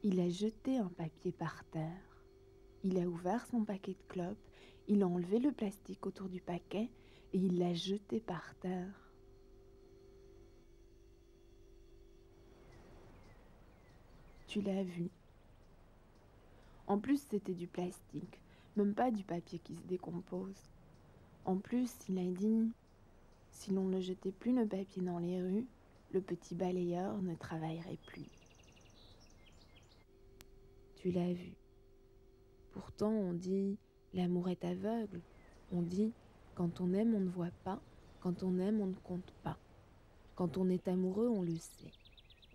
Il a jeté un papier par terre. Il a ouvert son paquet de clopes, il a enlevé le plastique autour du paquet et il l'a jeté par terre. Tu l'as vu. En plus, c'était du plastique, même pas du papier qui se décompose. En plus, il a dit, si l'on ne jetait plus nos papiers dans les rues, le petit balayeur ne travaillerait plus. Tu l'as vu. Pourtant, on dit, l'amour est aveugle. On dit, quand on aime, on ne voit pas. Quand on aime, on ne compte pas. Quand on est amoureux, on le sait.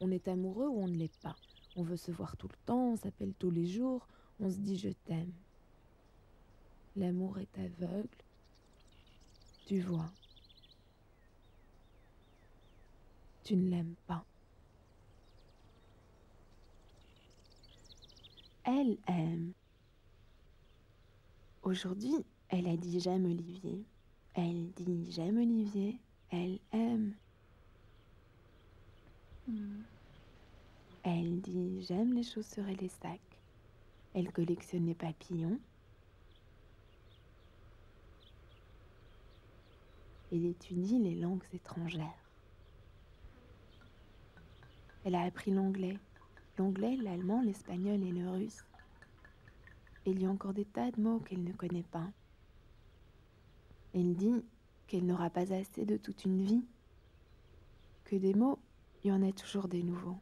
On est amoureux ou on ne l'est pas. On veut se voir tout le temps, on s'appelle tous les jours, on se dit je t'aime. L'amour est aveugle. Tu vois. Tu ne l'aimes pas. Elle aime. Aujourd'hui, elle a dit j'aime Olivier. Elle dit j'aime Olivier. Elle aime. Elle dit j'aime les chaussures et les sacs. Elle collectionne les papillons. Elle étudie les langues étrangères. Elle a appris l'anglais, l'allemand, l'espagnol et le russe. Et il y a encore des tas de mots qu'elle ne connaît pas. Elle dit qu'elle n'aura pas assez de toute une vie, que des mots, il y en a toujours des nouveaux.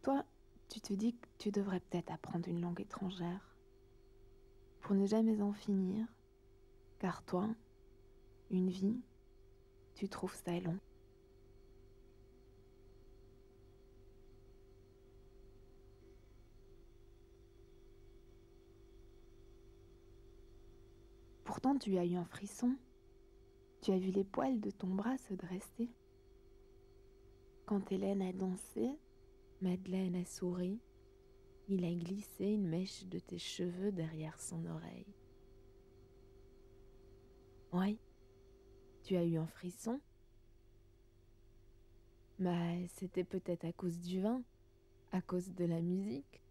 Toi, tu te dis que tu devrais peut-être apprendre une langue étrangère pour ne jamais en finir, car toi, une vie, tu trouves ça long. Pourtant, tu as eu un frisson. Tu as vu les poils de ton bras se dresser. Quand Hélène a dansé, Madeleine a souri. Il a glissé une mèche de tes cheveux derrière son oreille. Oui, tu as eu un frisson. Mais c'était peut-être à cause du vin, à cause de la musique.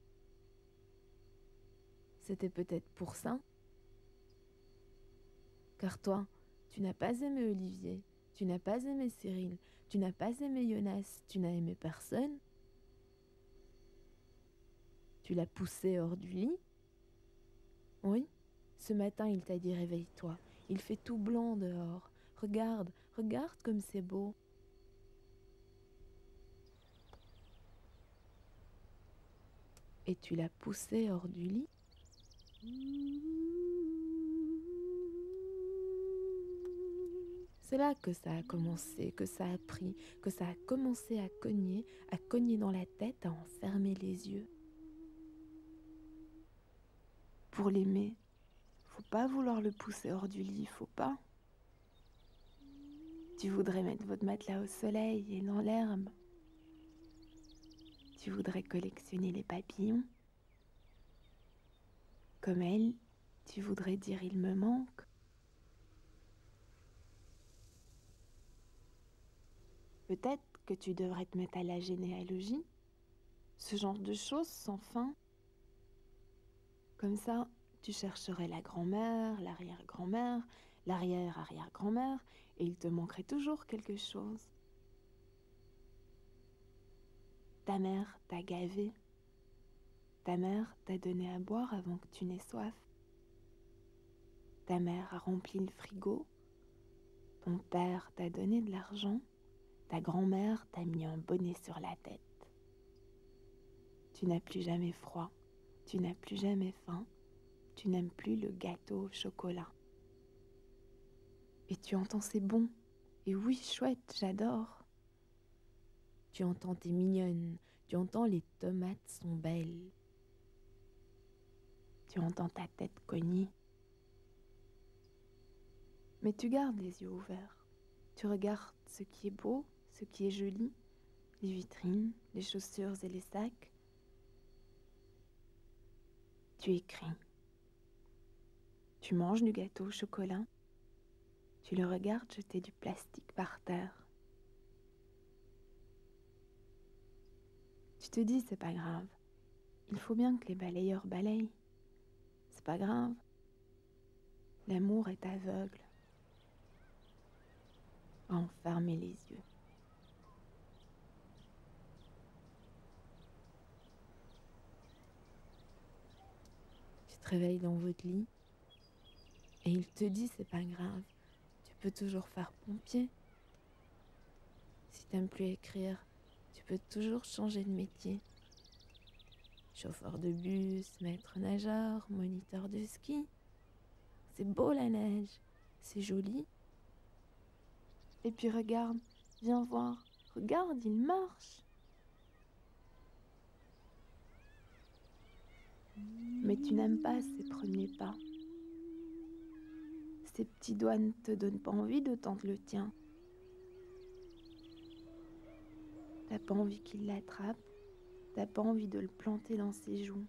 C'était peut-être pour ça. Car toi, tu n'as pas aimé Olivier, tu n'as pas aimé Cyril, tu n'as pas aimé Jonas, tu n'as aimé personne. Tu l'as poussé hors du lit. Oui, ce matin il t'a dit réveille-toi, il fait tout blanc dehors. Regarde, regarde comme c'est beau. Et tu l'as poussé hors du lit. C'est là que ça a commencé, que ça a pris, que ça a commencé à cogner dans la tête, à en fermer les yeux. Pour l'aimer, faut pas vouloir le pousser hors du lit, faut pas. Tu voudrais mettre votre matelas au soleil et dans l'herbe. Tu voudrais collectionner les papillons. Comme elle, tu voudrais dire il me manque. Peut-être que tu devrais te mettre à la généalogie. Ce genre de choses sans fin. Comme ça, tu chercherais la grand-mère, l'arrière-grand-mère, l'arrière-arrière-grand-mère, et il te manquerait toujours quelque chose. Ta mère t'a gavé. Ta mère t'a donné à boire avant que tu n'aies soif. Ta mère a rempli le frigo. Ton père t'a donné de l'argent. Ta grand-mère t'a mis un bonnet sur la tête. Tu n'as plus jamais froid. Tu n'as plus jamais faim. Tu n'aimes plus le gâteau au chocolat. Et tu entends c'est bon. Et oui, chouette, j'adore. Tu entends t'es mignonne. Tu entends les tomates sont belles. Tu entends ta tête cogner. Mais tu gardes les yeux ouverts. Tu regardes ce qui est beau, ce qui est joli, les vitrines, les chaussures et les sacs. Tu écris. Tu manges du gâteau au chocolat. Tu le regardes jeter du plastique par terre. Tu te dis, c'est pas grave. Il faut bien que les balayeurs balayent. C'est pas grave. L'amour est aveugle. Fermez les yeux. Tu te réveilles dans votre lit et il te dit, c'est pas grave. Tu peux toujours faire pompier. Si t'aimes plus écrire, tu peux toujours changer de métier. Chauffeur de bus, maître nageur, moniteur de ski. C'est beau la neige, c'est joli. Et puis regarde, viens voir, regarde, il marche. Mais tu n'aimes pas ses premiers pas. Ses petits doigts ne te donnent pas envie de tendre le tien. T'as pas envie qu'il l'attrape, t'as pas envie de le planter dans ses joues.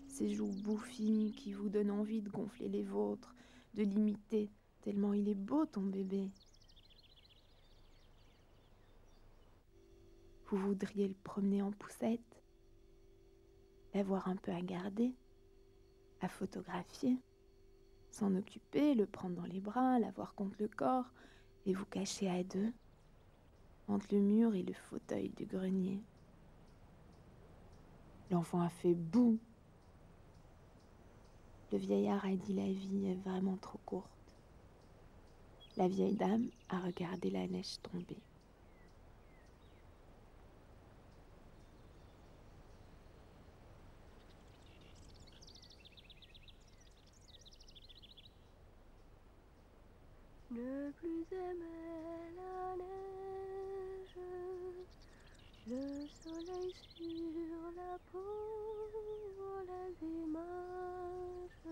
Ses joues bouffies qui vous donnent envie de gonfler les vôtres, de l'imiter, tellement il est beau ton bébé. Vous voudriez le promener en poussette, l'avoir un peu à garder, à photographier, s'en occuper, le prendre dans les bras, l'avoir contre le corps, et vous cacher à deux, entre le mur et le fauteuil du grenier. L'enfant a fait bouh. Le vieillard a dit la vie est vraiment trop courte. La vieille dame a regardé la neige tomber. Ne plus aimer la neige, le soleil sur la peau, les images.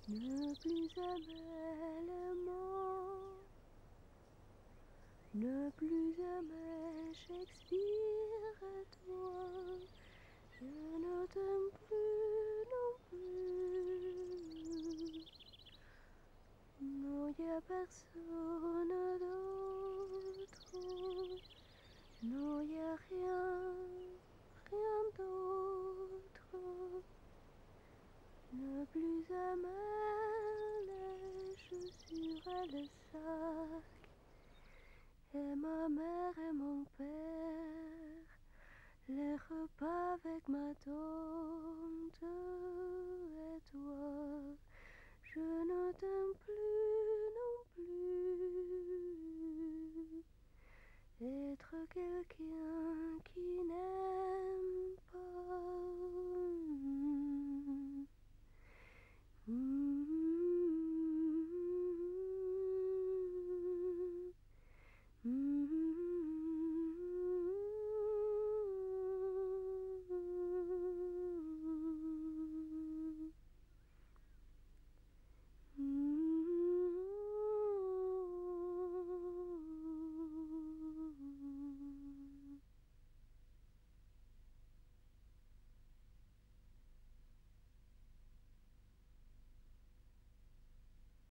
Ne plus aimer les mots, ne plus aimer Shakespeare et toi. Je ne t'aime plus non plus. Non, y a personne d'autre. Non, y a rien, rien d'autre. Ne plus aimer les chaussures et le sac. Et ma mère et mon père. Les repas avec ma tante et toi. Je ne t'aime plus non plus. Être quelqu'un